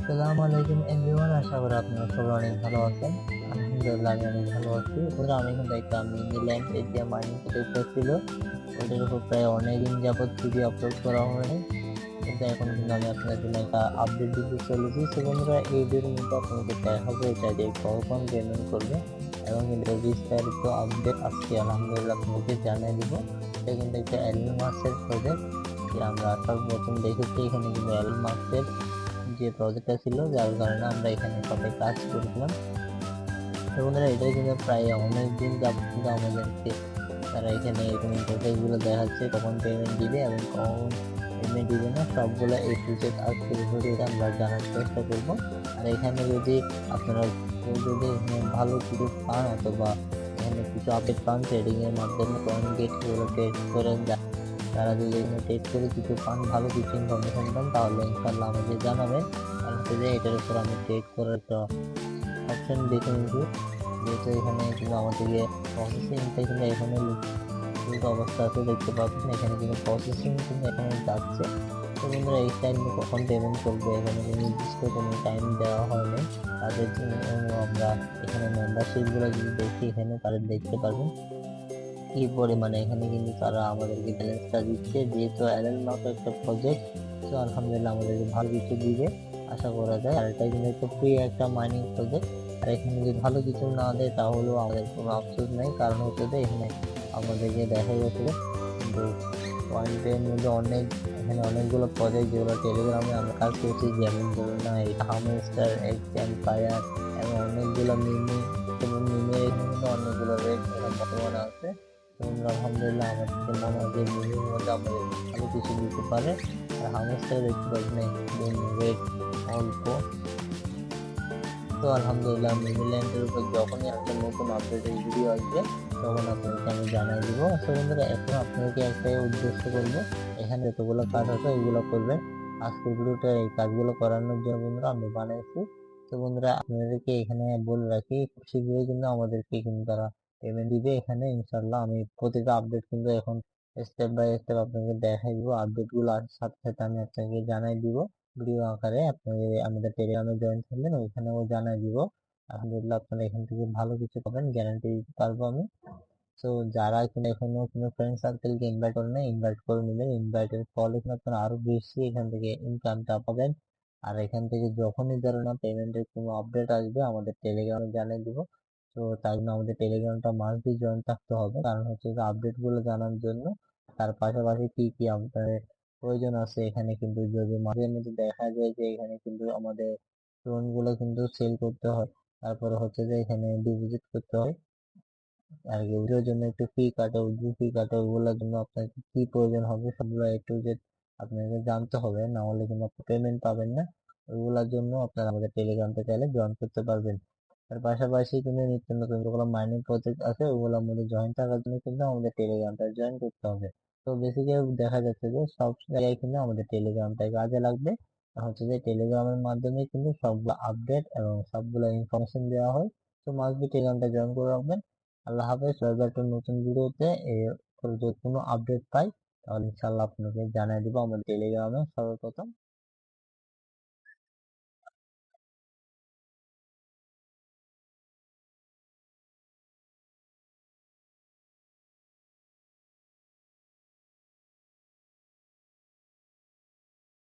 আসসালামু আলাইকুম এভরিওয়ান, আশা করি আপনারা সবাই অনেক ভালো আছেন। আলহামদুলিল্লাহ আমি অনেক ভালো আছি। বন্ধুরা, আমি কিন্তু একটা mini lamp ATM mining project ছিল, ওটার উপর প্রায় অনেকদিন যাবত ভিডিও আপলোড করা হয়নি, কিন্তু এখন কিন্তু আমি আপনাদের জন্য একটা আপডেট দিতে চলেছি। তো বন্ধুরা, এই ভিডিওর মধ্যে আপনাদের দেখাবো এটা দিয়ে কখন পেমেন্ট করবে এবং কিন্তু বিস্তারিত আপডেট আজকে আলহামদুলিল্লাহ আপনাদেরকে জানিয়ে দিব। এটা কিন্তু একটা এলন মাস্কের প্রজেক্ট। আমরা সর্বপ্রথম দেখেছি এখানে কিন্তু এলন মাস্কের যে প্রজেক্টটা ছিল, যার কারণে আমরা এখানে সবাই কাজ করেছিলাম। তো বন্ধুরা, এটা কিন্তু প্রায় অনেক দিন যাবত কিন্তু আমাদেরকে তারা এখানে এরকম ইন্টারফেস গুলো দেখাচ্ছে, কখন পেমেন্ট দিবে এবং কখন পেমেন্ট দিবে না, সবগুলো এ টু জেড আজকের ভিডিওতে আমরা জানার চেষ্টা করব। আর এখানে যদি আপনারা কেউ যদি এখানে ভালো কিছু পান অথবা এখানে কিছু আপডেট পান ট্রেডিং এর মাধ্যমে, কয়েন গেট গুলো ট্রেড করেন, তারা যদি এখানে টেস্ট করে কিছু পান, ভালো কিছু ইনফরমেশন পান, তাহলে ইনশাল্লাহ আমাকে জানাবেন। আর হচ্ছে যে এটার উপর আমি ট্রেড করার একটা অপশন বেছে নিয়েছি, যেহেতু এখানে কিন্তু আমাদেরকে প্রসেসিংটা কিন্তু এখানে লিখিত অবস্থা আছে, দেখতে পাচ্ছেন এখানে কিন্তু প্রসেসিং কিন্তু এখানে যাচ্ছে। তো বন্ধুরা, এই টাইম কখন পেমেন্ট করবে এখানে কোনো নির্দিষ্ট কোনো টাইম দেওয়া হয়নি। তাদের জন্য আমরা এখানে মেম্বারশিপ গুলো যদি দেখি, এখানে তাদের দেখতে পারবেন কি পরিমাণে এখানে কিন্তু তারা আমাদেরকে ব্যালেন্সটা দিচ্ছে, যেহেতু এলন মাস্ক একটা প্রজেক্ট। তো আলহামদুলিল্লাহ আমাদেরকে ভালো কিছু দিবে আশা করা যায়। আর এটা কিন্তু একটা ফ্রি একটা মাইনিং প্রজেক্ট। আর এখানে যদি ভালো কিছু না দেয় তাহলেও আমাদের কোনো আফসোস নেই, কারণ হচ্ছে যে এখানে আমাদেরকে দেখা গেছিল কিন্তু পয়েন্টের মধ্যে এখানে অনেকগুলো প্রজেক্ট যেগুলো টেলিগ্রামে আমরা কাজ করছি, যেমন ধরুন না এই হামস্টার, ফায়ার এবং অনেকগুলো মিমি, এবং মিমির এখানে কিন্তু অনেকগুলো রেট বর্তমানে আছে। আলহামদুলিল্লাহ আমাদেরকে মনে হয় যে মিনির মধ্যে আমাদের ভালো কিছু দিতে পারে। আর হামস্টার দেখতে পাচ্ছেন একদম রেট অল্প। তো আলহামদুলিল্লাহ মিনিল্যান্ডের উপর যখনই একটা নতুন আপডেটের ভিডিও আসবে তখন আপনাদেরকে আমি জানাই দিব। তো বন্ধুরা, এখন আপনাদেরকে একটাই উদ্দেশ্য করবো, এখানে যতগুলো কাজ আছে ওইগুলো করবেন। আজকের ভিডিওটা এই কাজগুলো করানোর জন্য বন্ধুরা আমি বানাইছি। তো বন্ধুরা, আপনাদেরকে এখানে বলে রাখি, খুব শীঘ্রই কিন্তু আমাদেরকে কিন্তু তারা পেমেন্ট দিবে এখানে ইনশাল্লাহ। আমি প্রতিটা আপডেট কিন্তু এখন স্টেপ বাই স্টেপ আপনাকে দেখাই দিব, আপডেট গুলো আসার সাথে সাথে আমি আপনাকে জানাই দিব ভিডিও আকারে। আপনি আমাদের টেলিগ্রামে জয়েন করবেন, ওইখানেও জানাই দিব। আলহামদুলিল্লাহ আপনারা এখান থেকে ভালো কিছু পাবেন, গ্যারান্টি দিতে পারবো আমি। তো যারা কিন্তু এখনো কোনো ফ্রেন্ড সার্কেলকে ইনভাইট করেন না, ইনভাইট করে নেবেন। ইনভাইটের ফলে কিন্তু আপনারা আরো বেশি এখান থেকে ইনকামটা পাবেন। আর এখান থেকে যখনই ধরেন না পেমেন্টের কোনো আপডেট আসবে আমাদের টেলিগ্রামে জানিয়ে দিব। তো তার জন্য আমাদের টেলিগ্রামটা মাস্টলি জয়েন থাকতে হবে, কারণ হচ্ছে যে আপডেট গুলো জানার জন্য। তার পাশাপাশি কি কি আপনাদের প্রয়োজন আছে, এখানে কিন্তু যদি মাঝে মধ্যে দেখা যায় যে এখানে কিন্তু আমাদের লোন গুলো কিন্তু সেল করতে হয়, তারপরে হচ্ছে যে এখানে ডিপোজিট করতে হয়, আর কি ওগুলোর জন্য একটু ফি কাটে, ফি কাটে, ওগুলোর জন্য আপনার কি প্রয়োজন হবে সবগুলো একটু যে আপনাকে জানতে হবে, না হলে কিন্তু আপনি পেমেন্ট পাবেন না। ওগুলোর জন্য আপনারা আমাদের টেলিগ্রামটা চাইলে জয়েন করতে পারবেন। তার পাশাপাশি কিন্তু নিত্য নতুন যেগুলো মাইনিং প্রজেক্ট আছে ওগুলোর মধ্যে জয়েন থাকার জন্য কিন্তু আমাদের টেলিগ্রামটা জয়েন করতে হবে। তো বেসিক্যালি দেখা যাচ্ছে যে সব জায়গায় কিন্তু আমাদের টেলিগ্রামটাই কাজে লাগবে। আর হচ্ছে যে টেলিগ্রামের মাধ্যমে কিন্তু সবগুলো আপডেট এবং সবগুলো ইনফরমেশন দেওয়া হয়। তো মাস্ট টেলিগ্রামটা জয়েন করে রাখবেন। আল্লাহ হাফেজ। একটা নতুন ভিডিওতে যদি কোনো আপডেট পাই তাহলে ইনশাল্লাহ আপনাকে জানিয়ে দিব আমাদের টেলিগ্রামে সর্বপ্রথম।